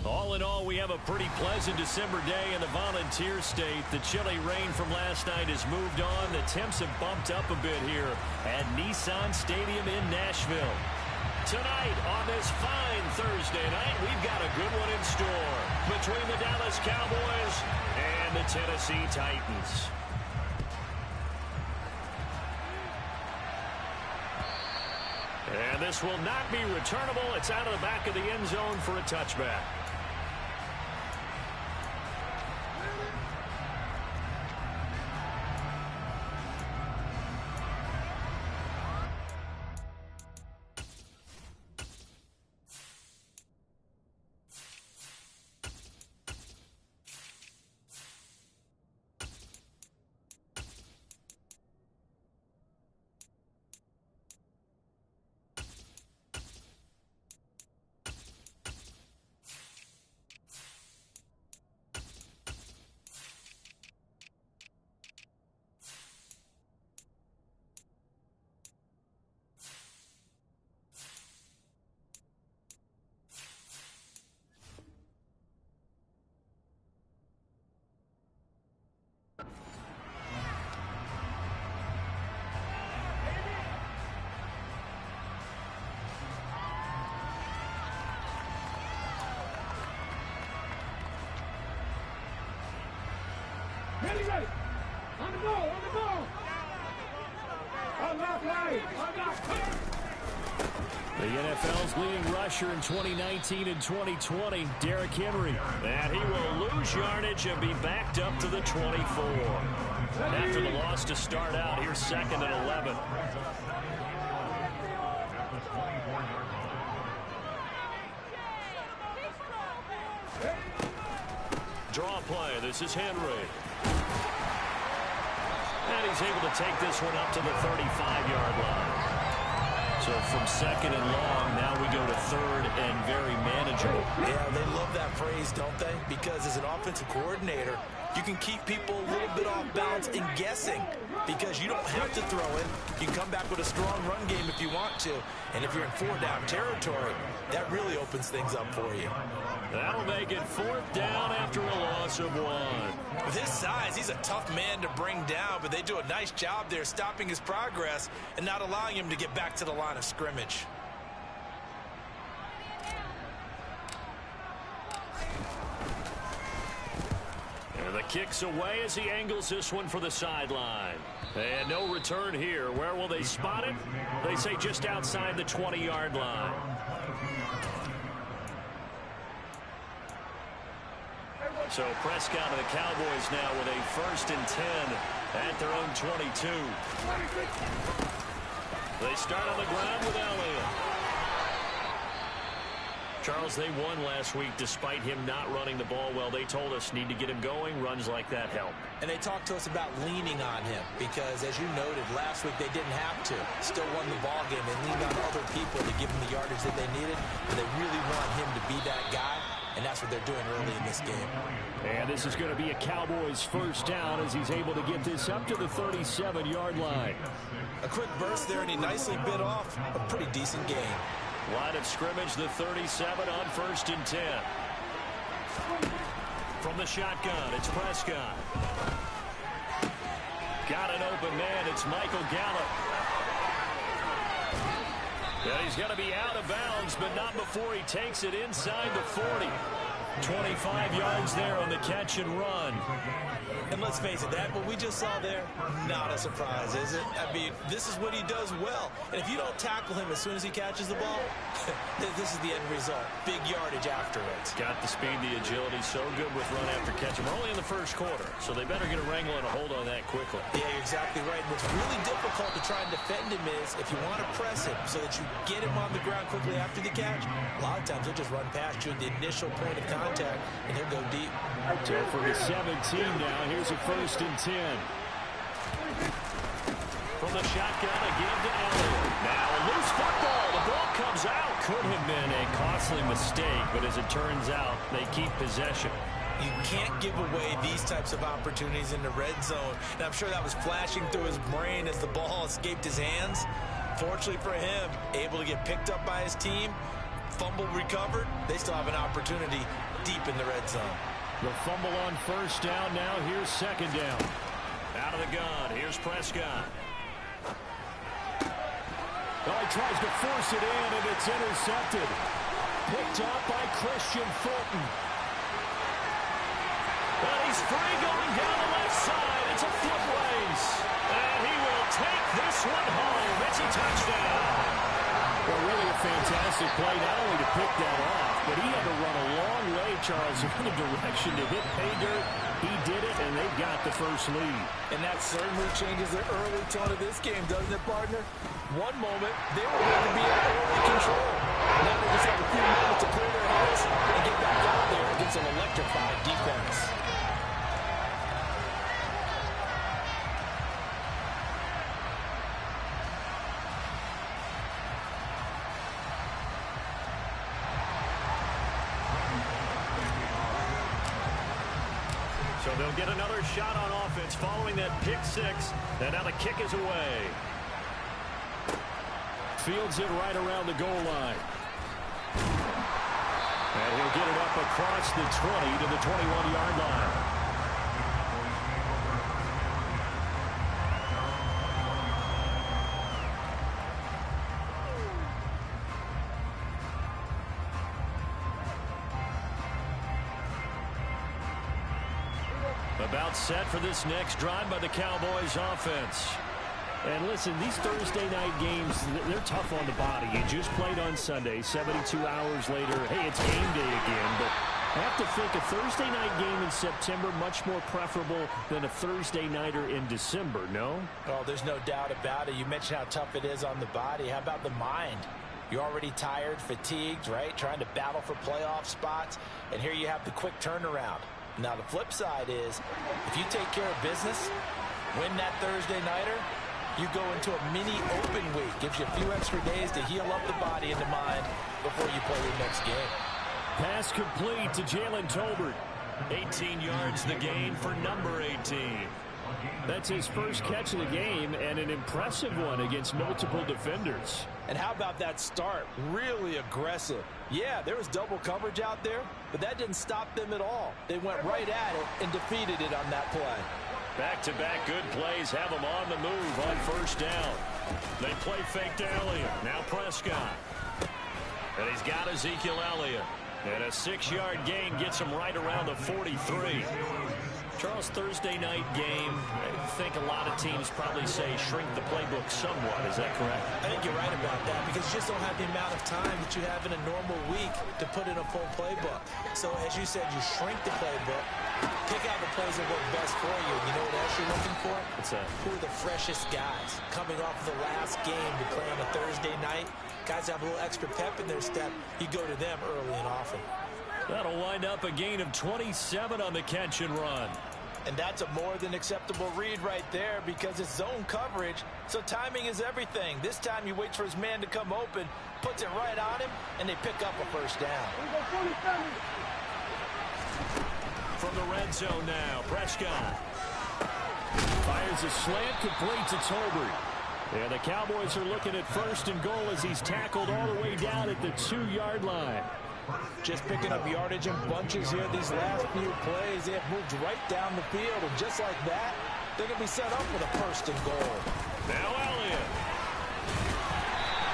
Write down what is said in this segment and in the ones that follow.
All in all, we have a pretty pleasant December day in the Volunteer State. The chilly rain from last night has moved on. The temps have bumped up a bit here at Nissan Stadium in Nashville. Tonight on this fine Thursday night, we've got a good one in store between the Dallas Cowboys and the Tennessee Titans. And this will not be returnable. It's out of the back of the end zone for a touchback. Ready, ready. On the ball, on the ball. Unlock right, unlock. The NFL's leading rusher in 2019 and 2020, Derrick Henry. And he will lose yardage and be backed up to the 24. After the loss to start out, here's 2nd and 11. Draw play. This is Henry. And he's able to take this one up to the 35-yard line. So from 2nd and long, now we go to 3rd and very manageable. Yeah, they love that phrase, don't they? Because as an offensive coordinator, you can keep people a little bit off balance and guessing because you don't have to throw it. You can come back with a strong run game if you want to. And if you're in 4-down territory, that really opens things up for you. That'll make it 4th down after a loss of 1. With his size, he's a tough man to bring down, but they do a nice job there stopping his progress and not allowing him to get back to the line of scrimmage. And the kick's away as he angles this one for the sideline. And no return here. Where will they spot it? They say just outside the 20-yard line. So Prescott and the Cowboys now with a 1st and 10 at their own 22. They start on the ground with Elliott. Charles, they won last week despite him not running the ball well. They told us need to get him going. Runs like that help. And they talked to us about leaning on him because, as you noted, last week they didn't have to. Still won the ball game. They leaned on other people to give him the yardage that they needed. And they really want him to be that guy. And that's what they're doing early in this game. And this is going to be a Cowboys 1st down as he's able to get this up to the 37-yard line. A quick burst there, and he nicely bit off a pretty decent gain. Line of scrimmage, the 37 on 1st and 10. From the shotgun, it's Prescott. Got an open man. It's Michael Gallup. Yeah, he's going to be out of bounds, but not before he takes it inside the 40. 25 yards there on the catch and run. And let's face it, that what we just saw there, not a surprise, is it? I mean, this is what he does well. And if you don't tackle him as soon as he catches the ball, this is the end result. Big yardage after it. Got the speed, the agility, so good with run after catch. We're only in the 1st quarter, so they better get a wrangle and a hold on that quickly. Yeah, you're exactly right. What's really difficult to try and defend him is if you want to press him so that you get him on the ground quickly after the catch, a lot of times he'll just run past you at the initial point of contact. contact, and he'll go deep. So from the 17 now, here's a 1st and 10. From the shotgun, again to Elliott. Now a loose football. The ball comes out. Could have been a costly mistake, but as it turns out, they keep possession. You can't give away these types of opportunities in the red zone. And I'm sure that was flashing through his brain as the ball escaped his hands. Fortunately for him, able to get picked up by his team, fumble recovered. They still have an opportunity deep in the red zone. The fumble on 1st down. Now here's 2nd down. Out of the gun. Here's Prescott. Oh, he tries to force it in, and it's intercepted. Picked up by Christian Fulton. But he's free going down the left side. It's a foot race. And he will take this one home. It's a touchdown. Well, really a fantastic play, not only to pick that off, but he had to run a long way, Charles, in a direction to hit pay dirt. He did it, and they've got the first lead. And that certainly changes the early tone of this game, doesn't it, partner? One moment, they were going to be in early control. Now they just have a few moments to clear their heads and get back out there against an electrified defense. So they'll get another shot on offense following that pick 6. And now the kick is away. Fields it right around the goal line. And he'll get it up across the 20 to the 21-yard line. About set for this next drive by the Cowboys offense. And listen, these Thursday night games, they're tough on the body. You just played on Sunday, 72 hours later. Hey, it's game day again. But I have to think a Thursday night game in September much more preferable than a Thursday nighter in December, no? Oh, there's no doubt about it. You mentioned how tough it is on the body. How about the mind? You're already tired, fatigued, right? Trying to battle for playoff spots. And here you have the quick turnaround. Now, the flip side is, if you take care of business, win that Thursday nighter, you go into a mini open week. Gives you a few extra days to heal up the body and the mind before you play your next game. Pass complete to Jalen Tolbert. 18 yards the gain for number 18. That's his first catch of the game, and an impressive one against multiple defenders. And how about that start? Really aggressive. Yeah, there was double coverage out there, but that didn't stop them at all. They went right at it and defeated it on that play. Back-to-back good plays have them on the move on 1st down. They play fake to Elliott. Now Prescott. And he's got Ezekiel Elliott. And a 6-yard gain gets him right around the 43. Charles, Thursday night game, I think a lot of teams probably say shrink the playbook somewhat. Is that correct? I think you're right about that because you just don't have the amount of time that you have in a normal week to put in a full playbook. So, as you said, you shrink the playbook, pick out the plays that work best for you. You know what else you're looking for? What's that? Who are the freshest guys coming off of the last game to play on a Thursday night? Guys have a little extra pep in their step. You go to them early and often. That'll wind up a gain of 27 on the catch and run. And that's a more than acceptable read right there because it's zone coverage, so timing is everything. This time you wait for his man to come open, puts it right on him, and they pick up a 1st down. From the red zone now, Prescott. Fires a slant complete to Tolbert. And the Cowboys are looking at 1st and goal as he's tackled all the way down at the 2-yard line. Just picking up yardage in bunches here these last few plays. They have moved right down the field, and just like that, they're going to be set up with a 1st and goal. Now Elliott.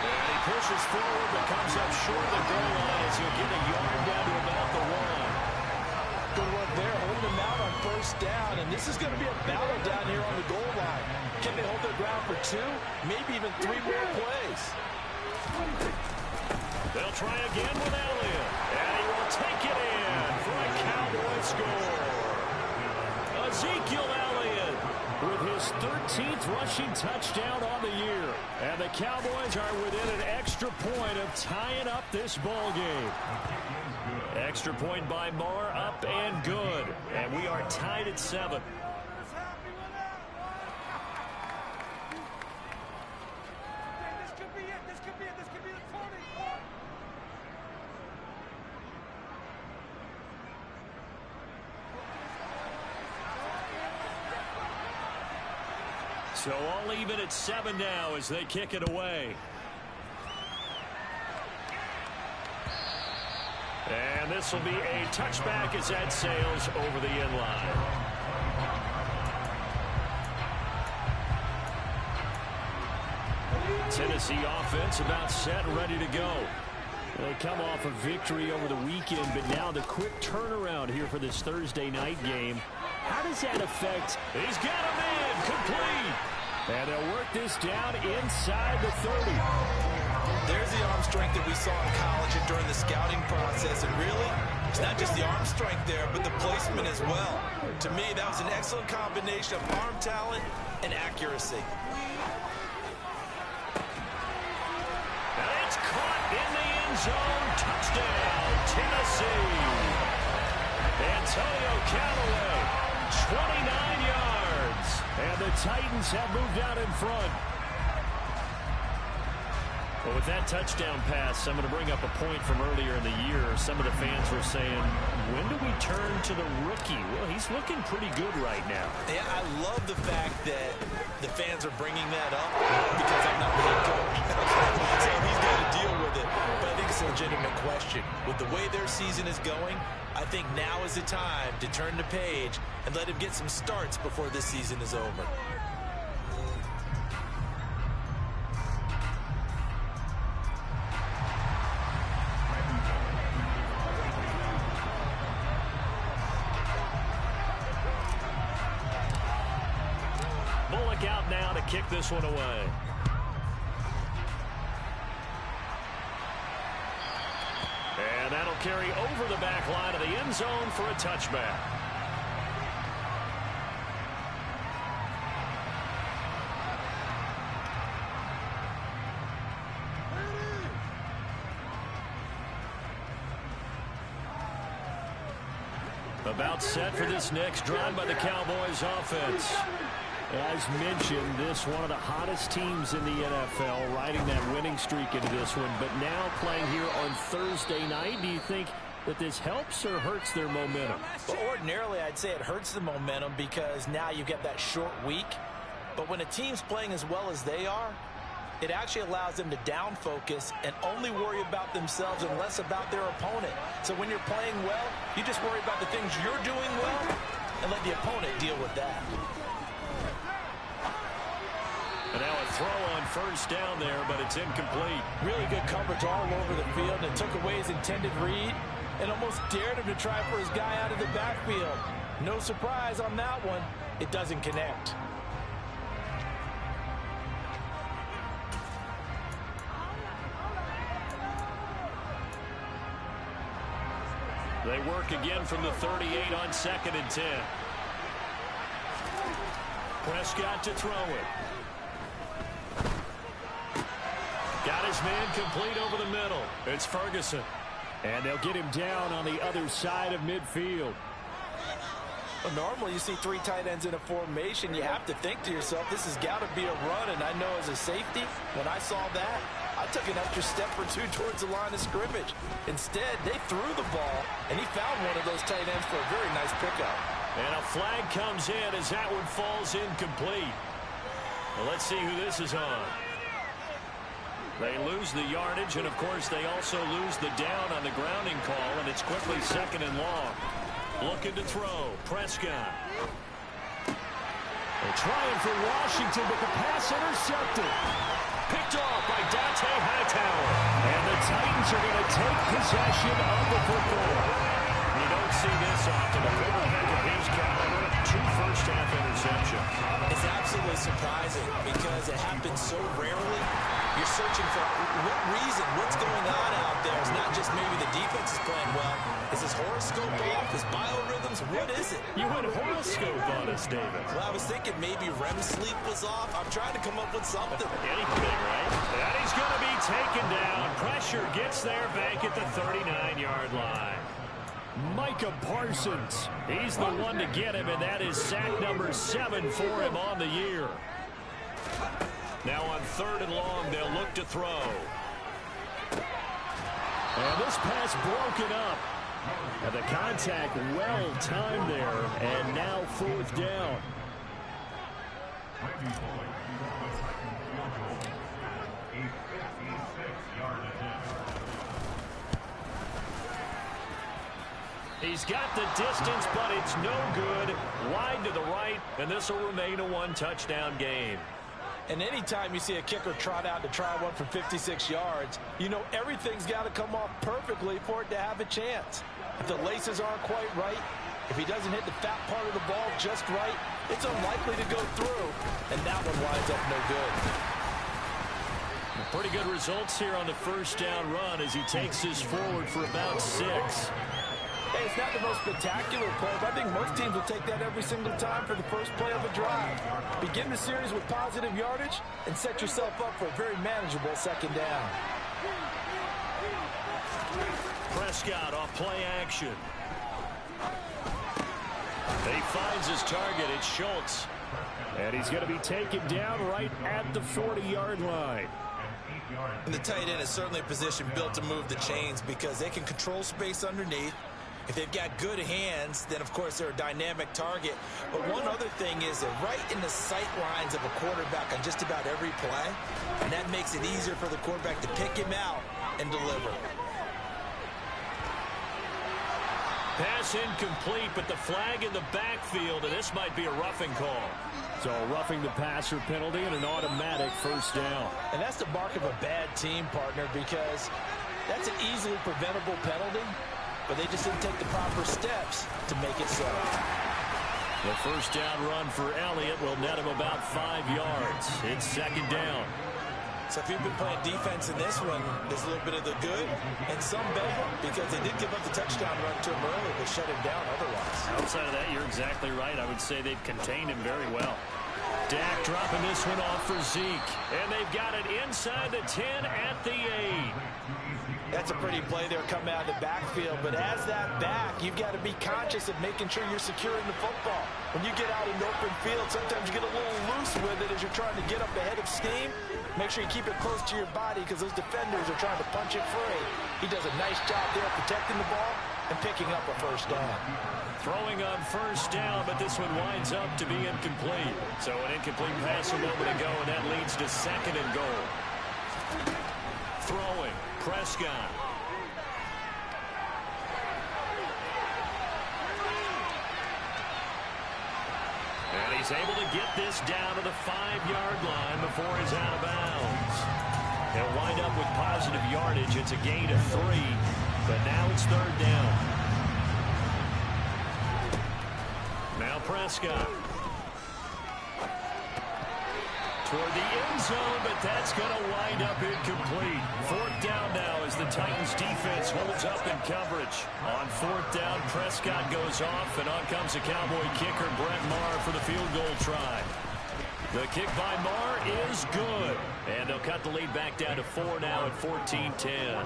And he pushes forward but comes up short of the goal line as he'll get a yard down to about the 1. Good work there, holding them out on 1st down, and this is going to be a battle down here on the goal line. Can they hold their ground for 2, maybe even 3 more plays? They'll try again with Elliott, and he will take it in for a Cowboy score. Ezekiel Elliott with Burrow's 13th rushing touchdown on the year. And the Cowboys are within an extra point of tying up this ball game. Extra point by Moore, up and good. And we are tied at 7. So all even at 7 now as they kick it away. And this will be a touchback as that sails over the end line. Tennessee offense about set and ready to go. They come off a victory over the weekend, but now the quick turnaround here for this Thursday night game. How does that affect? He's got a man complete. And they'll work this down inside the 30. There's the arm strength that we saw in college and during the scouting process. And really, it's not just the arm strength there, but the placement as well. To me, that was an excellent combination of arm talent and accuracy. And it's caught in the end zone. Touchdown, Tennessee. Antonio Callaway, 29 yards. And the Titans have moved out in front. Well, with that touchdown pass, I'm going to bring up a point from earlier in the year. Some of the fans were saying, when do we turn to the rookie? Well, he's looking pretty good right now. Yeah, I love the fact that the fans are bringing that up because I'm not the head coach. So he's got to deal with it. But I think it's a legitimate question. With the way their season is going, I think now is the time to turn the page and let him get some starts before this season is over. Bullock out now to kick this one away. And that'll carry over the back line of the end zone for a touchback. About set for this next drive by the Cowboys offense. As mentioned, this one of the hottest teams in the NFL, riding that winning streak into this one, but now playing here on Thursday night. Do you think that this helps or hurts their momentum? Well, ordinarily, I'd say it hurts the momentum because now you get that short week. But when a team's playing as well as they are, it actually allows them to down focus and only worry about themselves and less about their opponent. So when you're playing well, you just worry about the things you're doing well and let the opponent deal with that. And now a throw on first down there, but it's incomplete. Really good coverage all over the field and took away his intended read and almost dared him to try for his guy out of the backfield. No surprise on that one. It doesn't connect. They work again from the 38 on 2nd and 10. Prescott to throw it. Got his man complete over the middle. It's Ferguson. And they'll get him down on the other side of midfield. Well, normally you see 3 tight ends in a formation. You have to think to yourself, this has got to be a run. And I know as a safety, when I saw that, I took an extra step or 2 towards the line of scrimmage. Instead, they threw the ball, and he found one of those tight ends for a very nice pickup. And a flag comes in as that one falls incomplete. Well, let's see who this is on. They lose the yardage, and, of course, they also lose the down on the grounding call, and it's quickly 2nd and long. Looking to throw. Prescott. They're trying for Washington, but the pass intercepted. Picked off by Dante Hightower. And the Titans are going to take possession of the football. You don't see this often. A quarterback of his caliber, 2 first-half interceptions. It's absolutely surprising because it happens so rarely. You're searching for what reason, what's going on out there. It's not just maybe the defense is playing well. Is his horoscope off? His biorhythms So what is it? You went horoscope on us, David. Well, I was thinking maybe REM sleep was off. I'm trying to come up with something. Anything, right? And he's going to be taken down. Pressure gets there back at the 39-yard line. Micah Parsons. He's the one to get him, and that is sack number 7 for him on the year. Now on 3rd and long, they'll look to throw. And this pass broken up. And the contact well timed there, and now 4th down. He's got the distance, but it's no good. Wide to the right, and this will remain a 1-touchdown game. And anytime you see a kicker trot out to try one from 56 yards, you know everything's got to come off perfectly for it to have a chance. If the laces aren't quite right, if he doesn't hit the fat part of the ball just right, it's unlikely to go through, and that one winds up no good. Pretty good results here on the 1st down run as he takes this forward for about 6. Hey, it's not the most spectacular play, but I think most teams will take that every single time for the first play of a drive. Begin the series with positive yardage and set yourself up for a very manageable 2nd down. Prescott off play action. He finds his target. It's Schultz. And he's going to be taken down right at the 40-yard line. And the tight end is certainly a position built to move the chains because they can control space underneath. If they've got good hands, then, of course, they're a dynamic target. But one other thing is they're right in the sight lines of a quarterback on just about every play, and that makes it easier for the quarterback to pick him out and deliver. Pass incomplete, but the flag in the backfield, and this might be a roughing call. So roughing the passer penalty and an automatic 1st down. And that's the mark of a bad team, partner, because that's an easily preventable penalty, but they just didn't take the proper steps to make it so. The 1st down run for Elliott will net him about 5 yards. It's 2nd down. So if you've been playing defense in this one, there's a little bit of the good and some bad because they did give up the touchdown run to him earlier, but shut him down otherwise. Outside of that, you're exactly right. I would say they've contained him very well. Dak dropping this one off for Zeke, and they've got it inside the 10 at the 8. That's a pretty play there coming out of the backfield, but as that back, you've got to be conscious of making sure you're securing the football. When you get out in the open field, sometimes you get a little loose with it as you're trying to get up ahead of steam. Make sure you keep it close to your body because those defenders are trying to punch it free. He does a nice job there protecting the ball and picking up a 1st down. Throwing on 1st down, but this one winds up to be incomplete. So an incomplete pass a moment ago, and that leads to 2nd and goal. Throwing, Prescott. And he's able to get this down to the 5-yard line before he's out of bounds. They'll wind up with positive yardage. It's a gain of 3, but now it's 3rd down. Now Prescott. Toward the end zone, but that's going to wind up incomplete. 4th down now as the Titans defense holds up in coverage. On 4th down, Prescott goes off, and on comes the Cowboy kicker, Brett Maher, for the field goal try. The kick by Maher is good. And they'll cut the lead back down to 4 now at 14-10.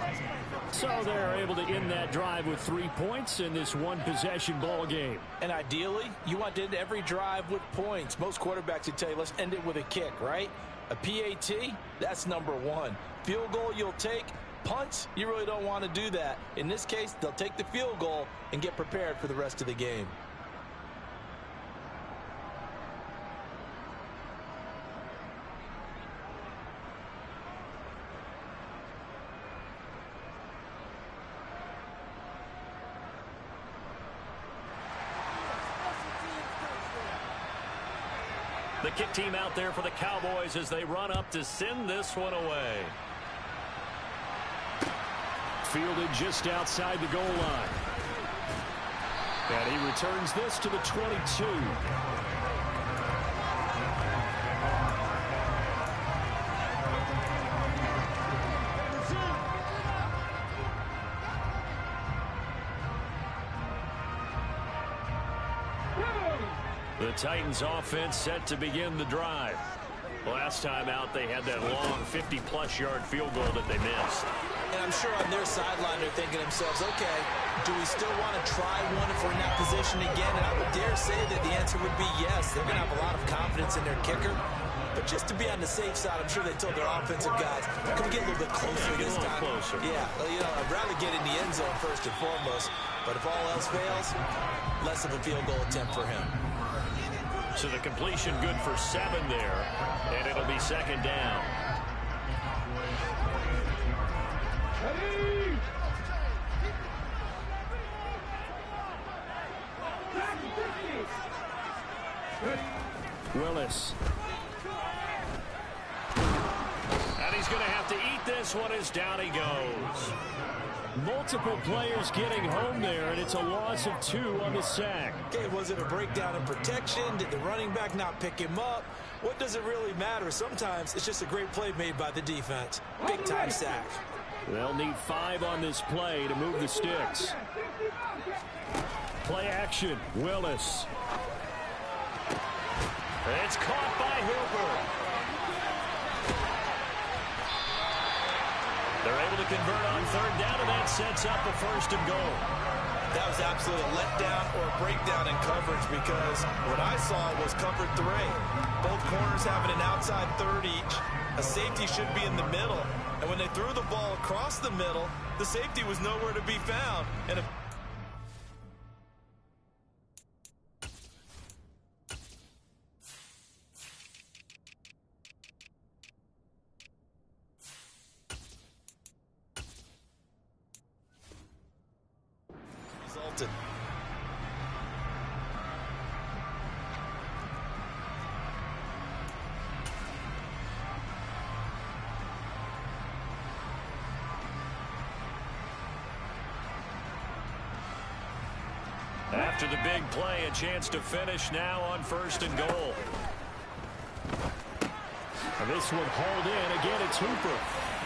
So they're able to end that drive with 3 points in this one-possession ball game. And ideally, you want to end every drive with points. Most quarterbacks would tell you, let's end it with a kick, right? A PAT, that's number 1. Field goal you'll take. Punts, you really don't want to do that. In this case, they'll take the field goal and get prepared for the rest of the game. The kick team out there for the Cowboys as they run up to send this one away. Fielded just outside the goal line. And he returns this to the 22. The Titans offense set to begin the drive. Last time out, they had that long 50-plus yard field goal that they missed. And I'm sure on their sideline they're thinking to themselves, okay, do we still want to try one if we're in that position again? And I would dare say that the answer would be yes. They're going to have a lot of confidence in their kicker. But just to be on the safe side, I'm sure they told their offensive guys, can we get a little bit closer this time? Closer. Yeah, you know, I'd rather get in the end zone first and foremost. But if all else fails, less of a field goal attempt for him. So the completion good for 7 there, and it'll be second down. Ready? Willis. And he's going to have to eat this one as down he goes. Multiple players getting home there, and it's a loss of 2 on the sack. Okay, was it a breakdown in protection? Did the running back not pick him up? What does it really matter? Sometimes it's just a great play made by the defense. Big-time sack. They'll need 5 on this play to move the sticks. Play action, Willis. It's caught by Hooper. They're able to convert on 3rd down, and that sets up a 1st and goal. That was absolutely a letdown or a breakdown in coverage because what I saw was cover 3. Both corners having an outside 3rd each. A safety should be in the middle. And when they threw the ball across the middle, the safety was nowhere to be found. And if resulted. After the big play, a chance to finish now on 1st and goal. And this one hauled in. Again, it's Hooper.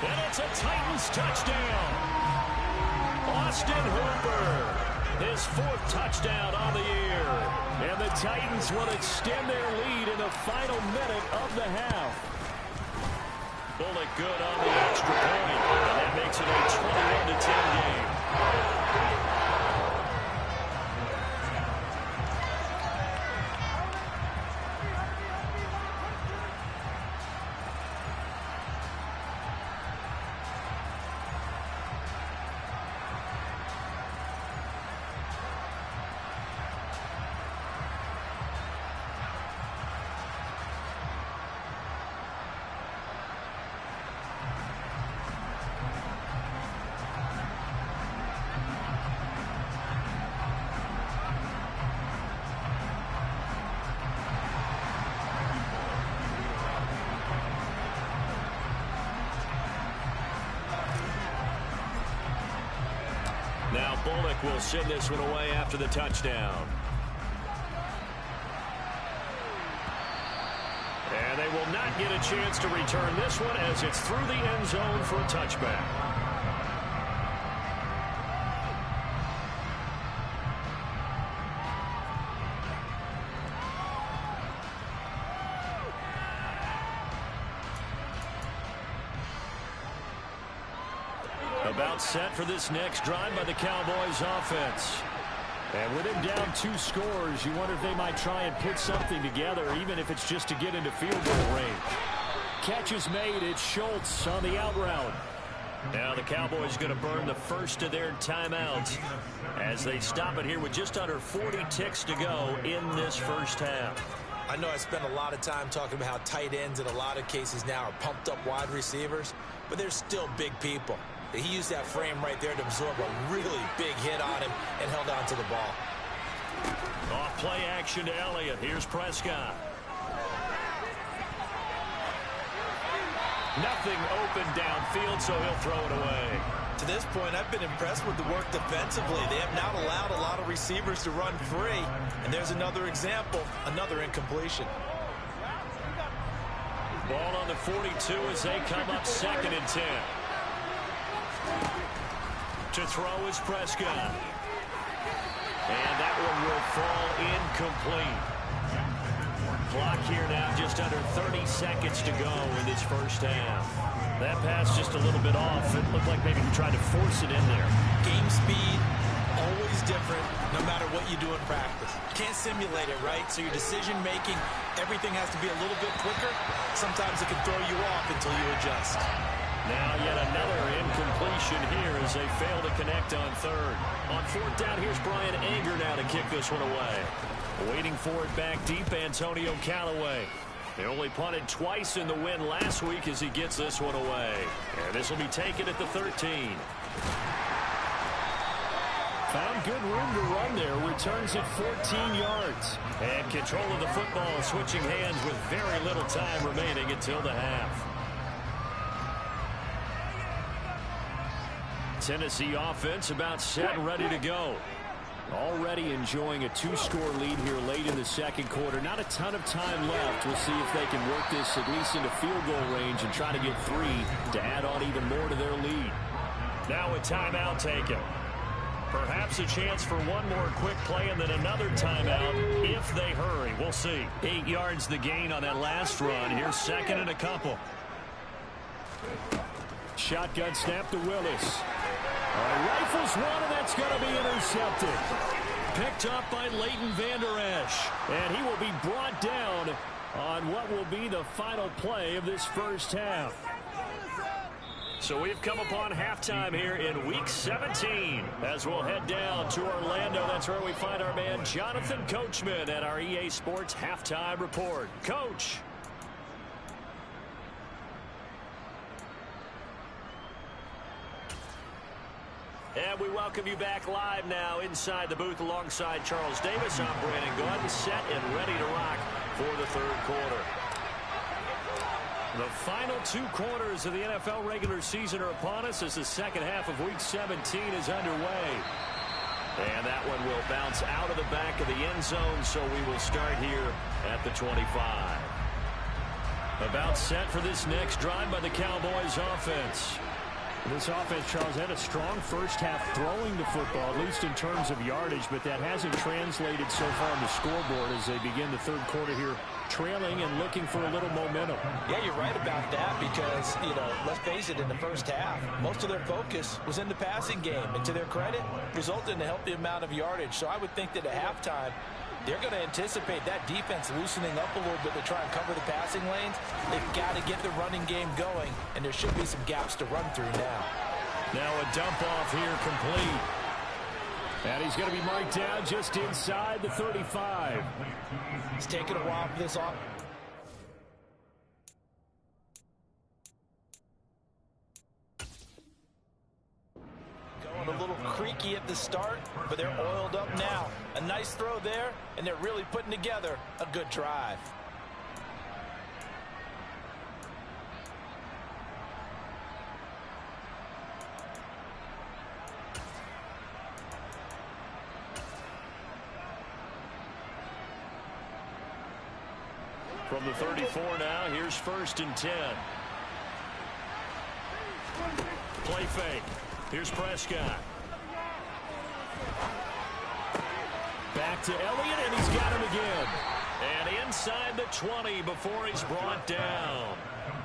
And it's a Titans touchdown. Austin Hooper, his 4th touchdown on the year. And the Titans will extend their lead in the final minute of the half. Bullock good on the extra point. And that makes it a 21-10 game. Now Bullock will send this one away after the touchdown. And they will not get a chance to return this one as it's through the end zone for a touchback. About set for this next drive by the Cowboys offense. And with him down 2 scores, you wonder if they might try and put something together, even if it's just to get into field goal range. Catch is made. It's Schultz on the out route. Now the Cowboys going to burn the first of their timeouts as they stop it here with just under 40 ticks to go in this first half. I know I spent a lot of time talking about how tight ends in a lot of cases now are pumped up wide receivers, but they're still big people. He used that frame right there to absorb a really big hit on him and held on to the ball. Off play action to Elliott. Here's Prescott. Nothing open downfield, so he'll throw it away. To this point, I've been impressed with the work defensively. They have not allowed a lot of receivers to run free. And there's another example, another incompletion. Ball on the 42 as they come up 2nd and 10. To throw is Prescott. And that one will fall incomplete. Clock here now, just under 30 seconds to go in this first half. That pass just a little bit off. It looked like maybe he tried to force it in there. Game speed, always different, no matter what you do in practice. You can't simulate it, right? So your decision-making, everything has to be a little bit quicker. Sometimes it can throw you off until you adjust. Now yet another incompletion here as they fail to connect on third. On fourth down, here's Brian Anger now to kick this one away. Waiting for it back deep, Antonio Callaway. They only punted twice in the win last week as he gets this one away. And this will be taken at the 13. Found good room to run there. Returns it 14 yards. And control of the football switching hands with very little time remaining until the half. Tennessee offense about set and ready to go. Already enjoying a two-score lead here late in the second quarter. Not a ton of time left. We'll see if they can work this at least into field goal range and try to get 3 to add on even more to their lead. Now a timeout taken. Perhaps a chance for one more quick play and then another timeout if they hurry. We'll see. 8 yards the gain on that last run. Here's second and a couple. Shotgun snap to Willis. Rifles one, and that's going to be intercepted. Picked up by Leighton Vander Esch. And he will be brought down on what will be the final play of this first half. So we've come upon halftime here in Week 17. As we'll head down to Orlando, that's where we find our man Jonathan Coachman at our EA Sports Halftime Report. Coach. And we welcome you back live now inside the booth alongside Charles Davis. I'm Brandon Gaudin, set and ready to rock for the third quarter. The final 2 quarters of the NFL regular season are upon us as the second half of Week 17 is underway. And that one will bounce out of the back of the end zone, so we will start here at the 25. About set for this next drive by the Cowboys offense. This offense, Charles, had a strong first half throwing the football, at least in terms of yardage, but that hasn't translated so far on the scoreboard as they begin the third quarter here, trailing and looking for a little momentum. Yeah, you're right about that because, let's face it, in the first half, most of their focus was in the passing game, and to their credit, resulted in a healthy amount of yardage. So I would think that at halftime, they're going to anticipate that defense loosening up a little bit to try and cover the passing lanes. They've got to get the running game going, and there should be some gaps to run through now. Now a dump off here complete. And he's going to be marked down just inside the 35. It's taking a while for this off. Going a little creaky at the start, but they're oiled up now. A nice throw there, and they're really putting together a good drive. From the 34 now, here's first and 10. Play fake. Here's Prescott. Back to Elliott, and he's got him again. And inside the 20 before he's brought down.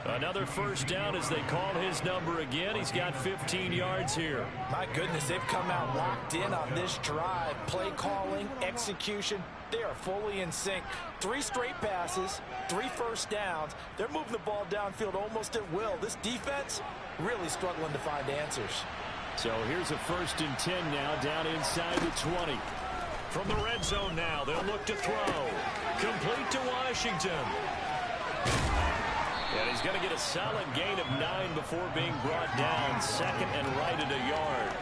Another first down as they call his number again. He's got 15 yards here. My goodness, they've come out locked in on this drive. Play calling, execution, they are fully in sync. 3 straight passes, 3 first downs. They're moving the ball downfield almost at will. This defense really struggling to find answers. So here's a first and 10 now down inside the 20. From the red zone now, they'll look to throw. Complete to Washington. And he's going to get a solid gain of 9 before being brought down. Second and right at a yard.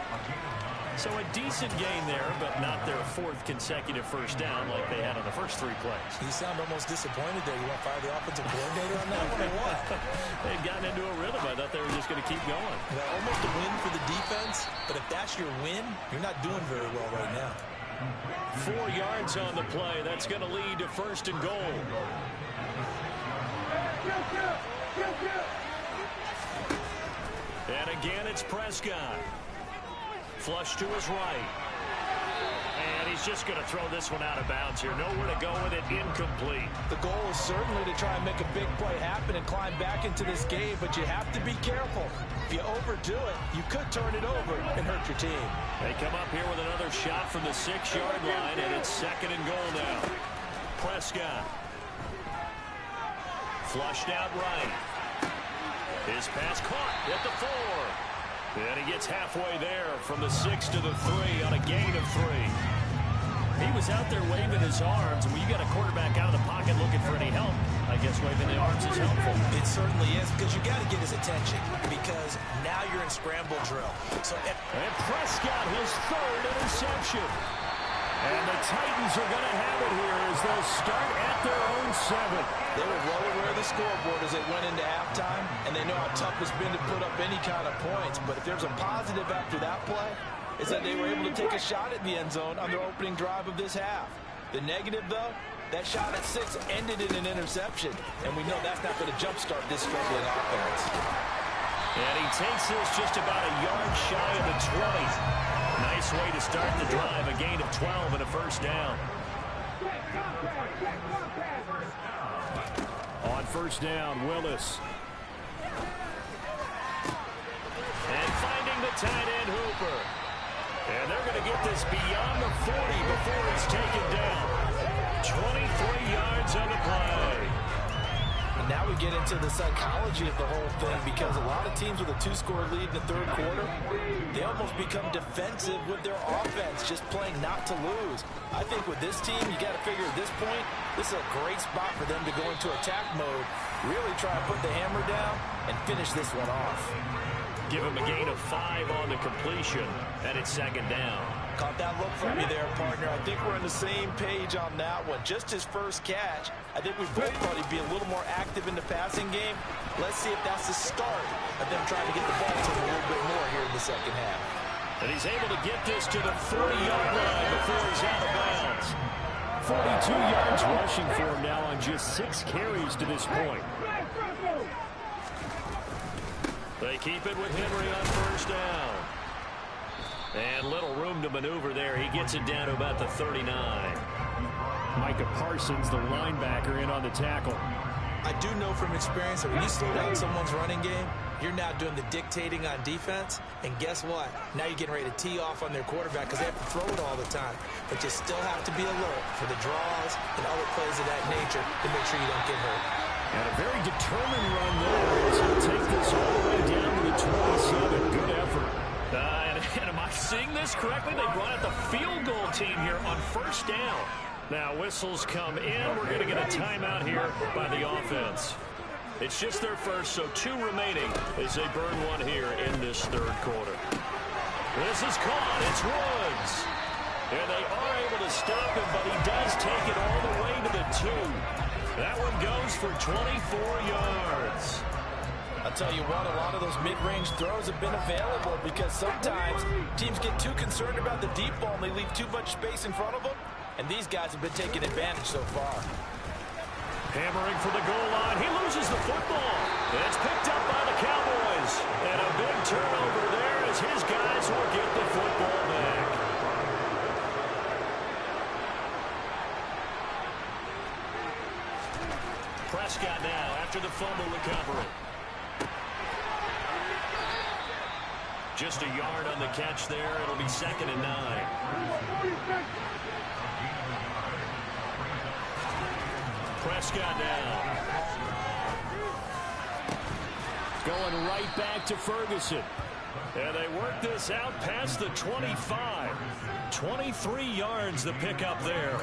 So a decent gain there, but not their 4th consecutive first down like they had on the first 3 plays. You sound almost disappointed there. You want to fire the offensive coordinator on that one or what? They'd gotten into a rhythm. I thought they were just going to keep going. Well, almost a win for the defense, but if that's your win, you're not doing very well right now. 4 yards on the play. That's going to lead to first and goal. And again, it's Prescott. Flush to his right. And he's he's just going to throw this one out of bounds here. Nowhere to go with it. Incomplete. The goal is certainly to try and make a big play happen and climb back into this game, but you have to be careful. If you overdo it, you could turn it over and hurt your team. They come up here with another shot from the 6-yard line, and it's 2nd and goal now. Prescott. Flushed out right. His pass caught at the 4. And he gets halfway there from the 6 to the 3 on a gain of 3. He was out there waving his arms. When you got a quarterback out of the pocket looking for any help, I guess waving the arms is helpful. It certainly is, because you got to get his attention, because now you're in scramble drill. And Prescott, his 3rd interception. And the Titans are going to have it here as they'll start at their own 7. They were well aware of the scoreboard as they went into halftime, and they know how tough it's been to put up any kind of points. But if there's a positive after that play, is that they were able to take a shot at the end zone on their opening drive of this half. The negative, though, that shot at 6 ended in an interception, and we know that's not going to jumpstart this struggling offense. And he takes this just about a yard shy of the 20. Nice way to start the drive, a gain of 12 and a 1st down. On 1st down, Willis. And finding the tight end, Hooper. And they're going to get this beyond the 40 before it's taken down. 23 yards on the play. And now we get into the psychology of the whole thing, because a lot of teams with a 2-score lead in the 3rd quarter, they almost become defensive with their offense, just playing not to lose. I think with this team, you got to figure at this point, this is a great spot for them to go into attack mode, really try to put the hammer down and finish this one off. Give him a gain of 5 on the completion, and it's 2nd down. Caught that look from you there, partner. I think we're on the same page on that one. Just his first catch. I think we both thought he'd be a little more active in the passing game. Let's see if that's the start of them trying to get the ball to him a little bit more here in the 2nd half. And he's able to get this to the 40-yard line before he's out of bounds. 42 yards rushing for him now on just 6 carries to this point. They keep it with Henry on 1st down. And little room to maneuver there. He gets it down to about the 39. Micah Parsons, the linebacker, in on the tackle. I do know from experience that when you slow down someone's running game, you're now doing the dictating on defense. And guess what? Now you're getting ready to tee off on their quarterback because they have to throw it all the time. But you still have to be alert for the draws and other plays of that nature to make sure you don't get hurt. And a very determined run there as he'll take this all the way down to the 27. Good effort. And am I seeing this correctly? They brought out the field goal team here on 1st down. Now whistles come in. We're going to get a timeout here by the offense. It's just their first, so 2 remaining as they burn one here in this 3rd quarter. This is caught. It's Woods. And they are able to stop him, but he does take it all the way to the 2. That one goes for 24 yards. I'll tell you what, a lot of those mid-range throws have been available because sometimes teams get too concerned about the deep ball and they leave too much space in front of them, and these guys have been taking advantage so far. Hammering for the goal line. He loses the football. It's picked up by the Cowboys. And a big turnover there as his guys will get the football back. Prescott now after the fumble recovery. Just a yard on the catch there. It'll be 2nd and 9. Prescott now. Going right back to Ferguson. And they work this out past the 25. 23 yards the pickup there.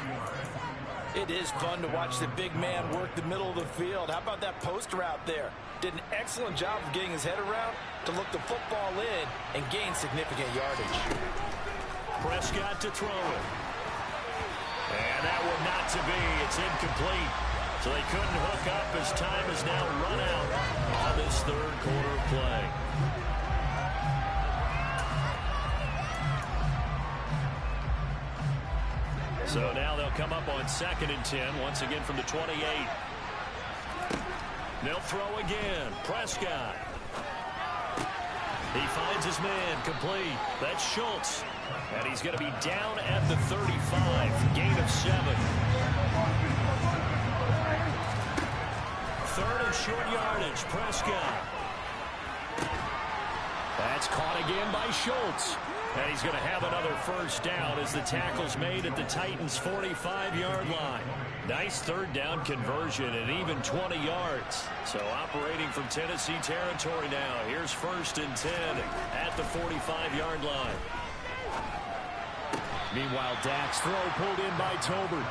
It is fun to watch the big man work the middle of the field. How about that post route there? Did an excellent job of getting his head around to look the football in and gain significant yardage. Prescott to throw it. And that one not to be. It's incomplete. So they couldn't hook up as time is now run out on this 3rd quarter play. So now they'll come up on 2nd and 10, once again from the 28. They'll throw again. Prescott. He finds his man, complete. That's Schultz. And he's going to be down at the 35. Gain of 7. Third and short yardage. Prescott. That's caught again by Schultz. And he's going to have another first down as the tackle's made at the Titans' 45-yard line. Nice third down conversion and even 20 yards. So operating from Tennessee territory now. Here's 1st and 10 at the 45-yard line. Meanwhile, Dak's throw pulled in by Tolbert.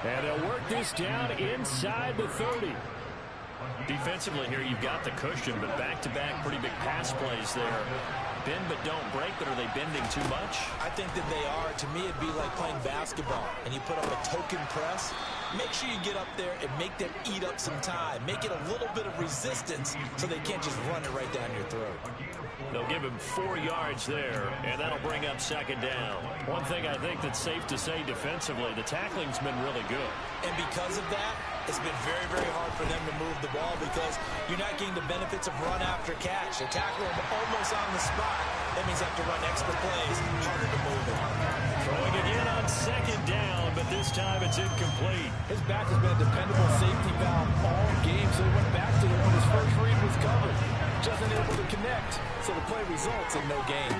And they'll work this down inside the 30. Defensively here, you've got the cushion, but back-to-back pretty big pass plays there. Bend but don't break, but are they bending too much? I think that they are. To me, it'd be like playing basketball, and you put up a token press. Make sure you get up there and make them eat up some time. Make it a little bit of resistance so they can't just run it right down your throat. They'll give him 4 yards there, and that'll bring up 2nd down. One thing I think that's safe to say defensively, the tackling's been really good. And because of that, it's been very, very hard for them to move the ball because you're not getting the benefits of run after catch. They tackle them almost on the spot. That means they have to run extra plays, harder to move it. Throwing again on 2nd down, but this time it's incomplete. His back has been a dependable safety valve all game, so he went back to it when his first read was covered. Just unable to connect, so the play results in no gain.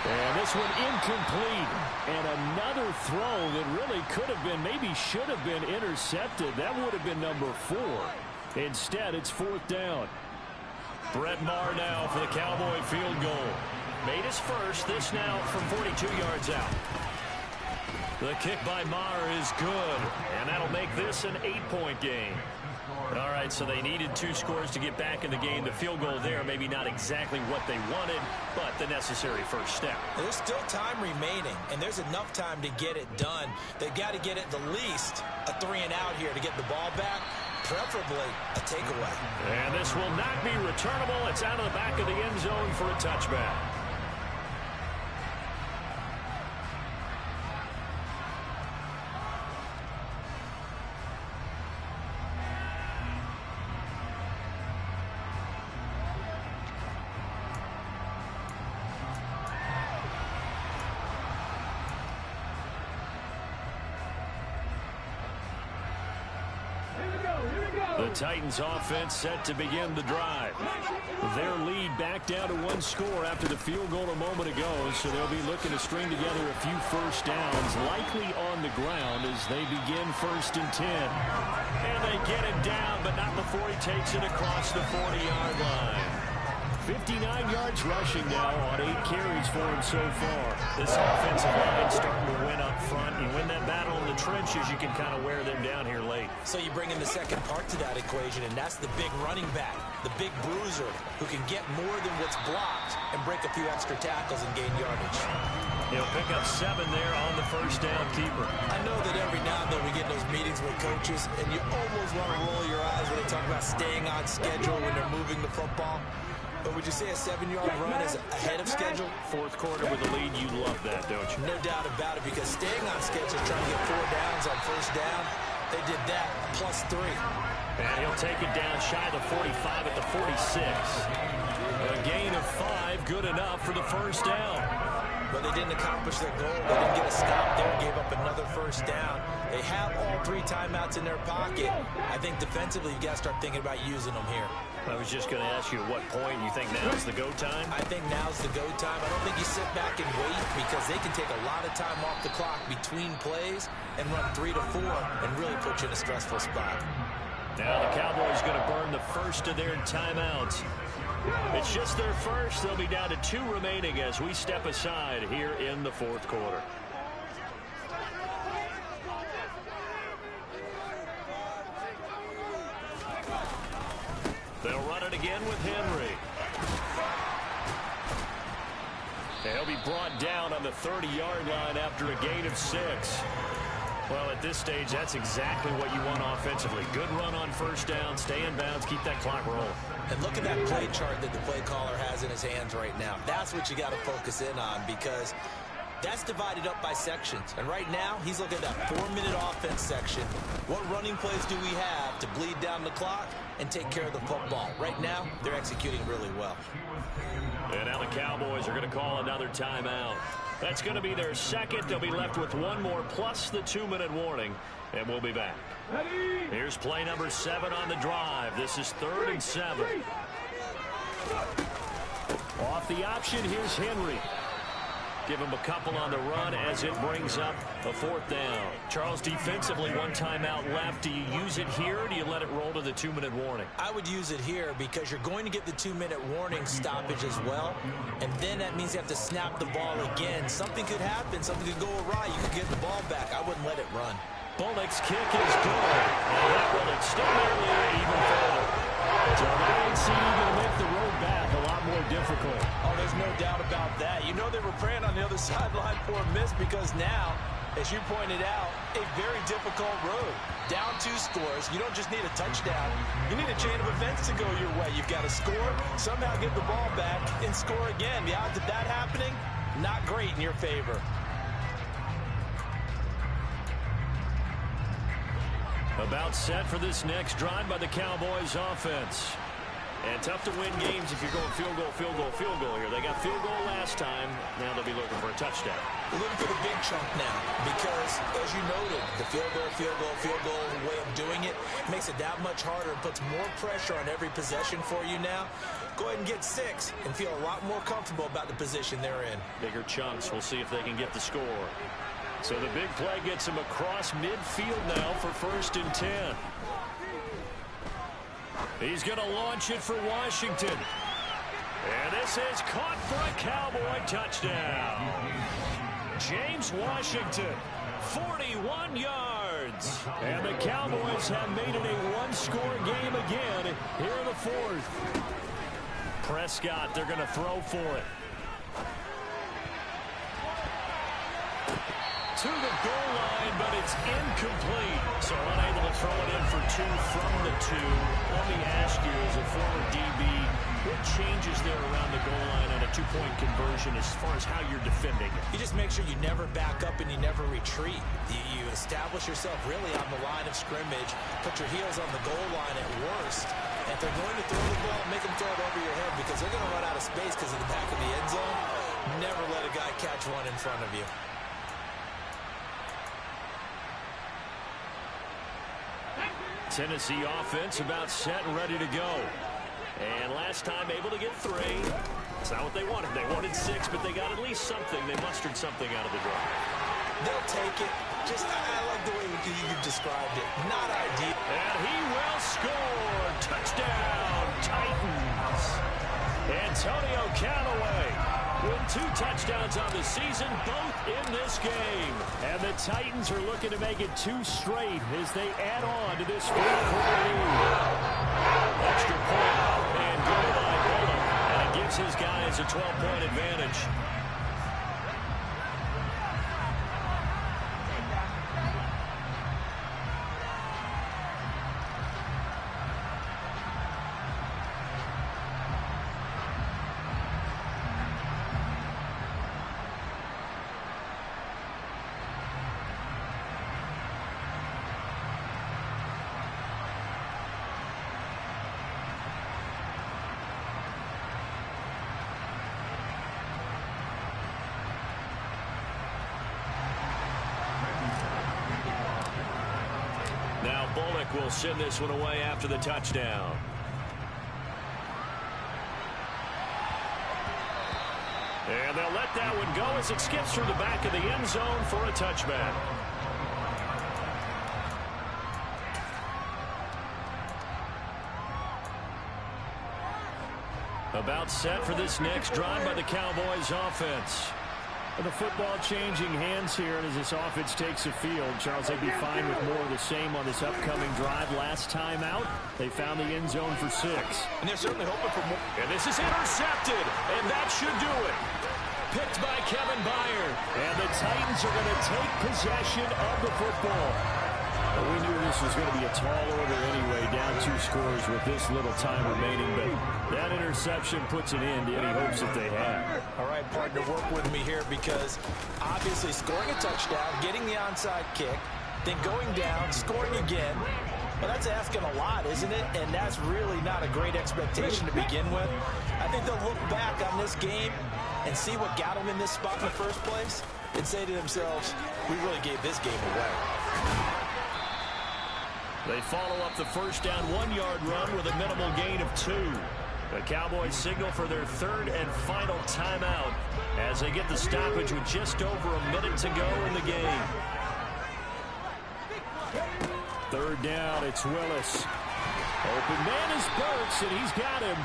And this one incomplete. And another throw that really could have been, maybe should have been intercepted. That would have been number 4. Instead, it's 4th down. Brett Maher now for the Cowboy field goal. Made his first, this now from 42 yards out. The kick by Maher is good, and that'll make this an 8-point game. All right, so they needed 2 scores to get back in the game. The field goal there, maybe not exactly what they wanted, but the necessary first step. There's still time remaining, and there's enough time to get it done. They've got to get at the least a 3-and-out here to get the ball back, preferably a takeaway. And this will not be returnable. It's out of the back of the end zone for a touchback. The Titans offense set to begin the drive. Their lead back down to 1 score after the field goal a moment ago, so they'll be looking to string together a few first downs, likely on the ground as they begin 1st and 10. And they get him down, but not before he takes it across the 40-yard line. 59 yards rushing now on 8 carries for him so far. This offensive line starting to win up front. You win that battle in the trenches, you can kind of wear them down here late. So you bring in the second part to that equation, and that's the big running back, the big bruiser, who can get more than what's blocked and break a few extra tackles and gain yardage. He'll pick up 7 there on the first down keeper. I know that every now and then we get those meetings with coaches, and you almost want to roll your eyes when they talk about staying on schedule when they're moving the football. But would you say a 7-yard run is ahead of schedule? 4th quarter with a lead, you love that, don't you? No doubt about it, because staying on schedule, trying to get 4 downs on first down, they did that plus 3. And he'll take it down shy of the 45 at the 46. A gain of 5, good enough for the first down. But they didn't accomplish their goal. They didn't get a stop there, gave up another first down. They have all 3 timeouts in their pocket. I think defensively, you've got to start thinking about using them here. I was just going to ask you at what point you think now's the go time? I think now's the go time. I don't think you sit back and wait because they can take a lot of time off the clock between plays and run 3 to 4 and really put you in a stressful spot. Now the Cowboys going to burn the first of their timeouts. It's just their first. They'll be down to 2 remaining as we step aside here in the 4th quarter. They'll run it again with Henry. They'll be brought down on the 30-yard line after a gain of 6. Well, at this stage, that's exactly what you want offensively. Good run on first down, stay in bounds, keep that clock rolling. And look at that play chart that the play caller has in his hands right now. That's what you got to focus in on because that's divided up by sections. And right now, he's looking at that 4-minute offense. defense section. What running plays do we have to bleed down the clock and take care of the football? Right now, they're executing really well. And now the Cowboys are going to call another timeout. That's going to be their second. They'll be left with one more plus the 2-minute warning, and we'll be back. Here's play number 7 on the drive. This is 3rd and 7. Off the option, here's Henry. Give him a couple on the run as it brings up a 4th down. Charles, defensively, 1 timeout left. Do you use it here, or do you let it roll to the 2-minute warning? I would use it here because you're going to get the 2-minute warning stoppage as well. And then that means you have to snap the ball again. Something could happen. Something could go awry. You could get the ball back. I wouldn't let it run. Bullock's kick is good. And that will extend their lead even further. So that ain't going to make the road back a lot more difficult. Oh, there's no doubt about that. You know they were praying on the other sideline for a miss because now, as you pointed out, a very difficult road. Down 2 scores. You don't just need a touchdown. You need a chain of events to go your way. You've got to score, somehow get the ball back, and score again. The odds of that happening, not great in your favor. About set for this next drive by the Cowboys offense. And tough to win games if you're going field goal, field goal, field goal here. They got field goal last time. Now they'll be looking for a touchdown. We're looking for the big chunk now because, as you noted, the field goal way of doing it makes it that much harder and puts more pressure on every possession for you now. Go ahead and get 6 and feel a lot more comfortable about the position they're in. Bigger chunks. We'll see if they can get the score. So the big play gets him across midfield now for 1st and 10. He's going to launch it for Washington. And this is caught for a Cowboy touchdown. James Washington, 41 yards. And the Cowboys have made it a 1-score game again here in the 4th. Prescott, they're going to throw for it. To the goal line, but it's incomplete. So unable to throw it in for 2 from the 2. Let me ask you, as a former DB, what changes there around the goal line on a 2-point conversion as far as how you're defending it? You just make sure you never back up and you never retreat. You establish yourself really on the line of scrimmage, put your heels on the goal line at worst. And if they're going to throw the ball, make them throw it over your head because they're going to run out of space because of the back of the end zone. Never let a guy catch one in front of you. Tennessee offense about set and ready to go. And last time able to get 3. It's not what they wanted. They wanted 6, but they got at least something. They mustered something out of the drive. They'll take it. Just, I like the way you described it. Not ideal. And he will score. Touchdown, Titans. Antonio Callaway with 2 touchdowns on the season, both in this game. And the Titans are looking to make it 2 straight as they add on to this 4th-quarter lead. Extra point and good by Bullock. And it gives his guys a 12-point advantage. Bullock will send this one away after the touchdown. And they'll let that one go as it skips through the back of the end zone for a touchback. About set for this next drive by the Cowboys offense. The football changing hands here as this offense takes the field. Charles, they'd be fine with more of the same on this upcoming drive. Last time out, they found the end zone for 6. And they're certainly hoping for more. And this is intercepted, and that should do it. Picked by Kevin Byard. And the Titans are going to take possession of the football. Well, we knew this was going to be a tall order anyway, down 2 scores with this little time remaining, but that interception puts an end to any hopes that they had. All right, partner, work with me here because obviously scoring a touchdown, getting the onside kick, then going down, scoring again. Well, that's asking a lot, isn't it? And that's really not a great expectation to begin with. I think they'll look back on this game and see what got them in this spot in the first place and say to themselves, we really gave this game away. They follow up the first down 1-yard run with a minimal gain of 2. The Cowboys signal for their third and final timeout as they get the stoppage with just over a minute to go in the game. Third down, it's Willis. Open man is Burks, and he's got him.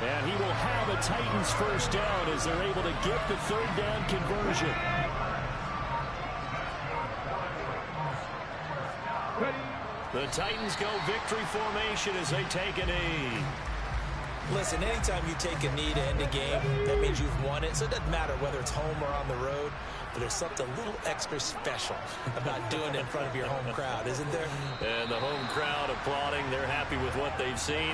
And he will have a Titans first down as they're able to get the third down conversion. The Titans go victory formation as they take a knee. Listen, anytime you take a knee to end a game, that means you've won it. So it doesn't matter whether it's home or on the road, but there's something a little extra special about doing it in front of your home crowd, isn't there? And the home crowd applauding. They're happy with what they've seen.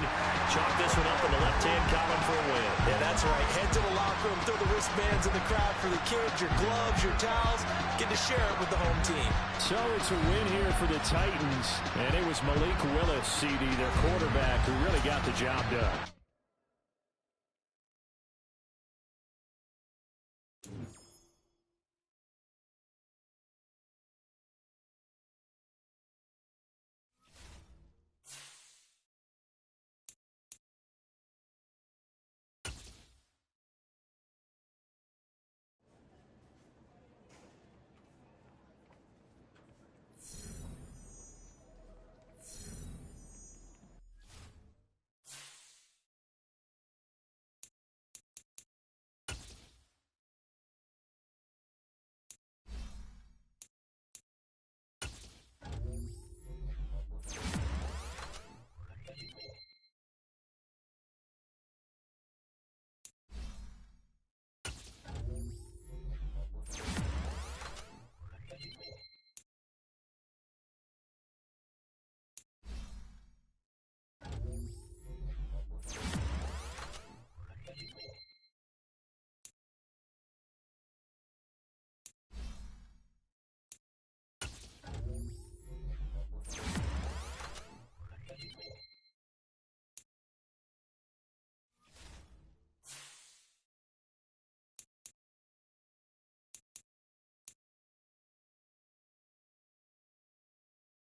Chalk this one up in the left-hand column for a win. Yeah, that's right. Head to the locker room, throw the wristbands in the crowd for the kids, your gloves, your towels. Get to share it with the home team. So it's a win here for the Titans. And it was Malik Willis, CD, their quarterback, who really got the job done.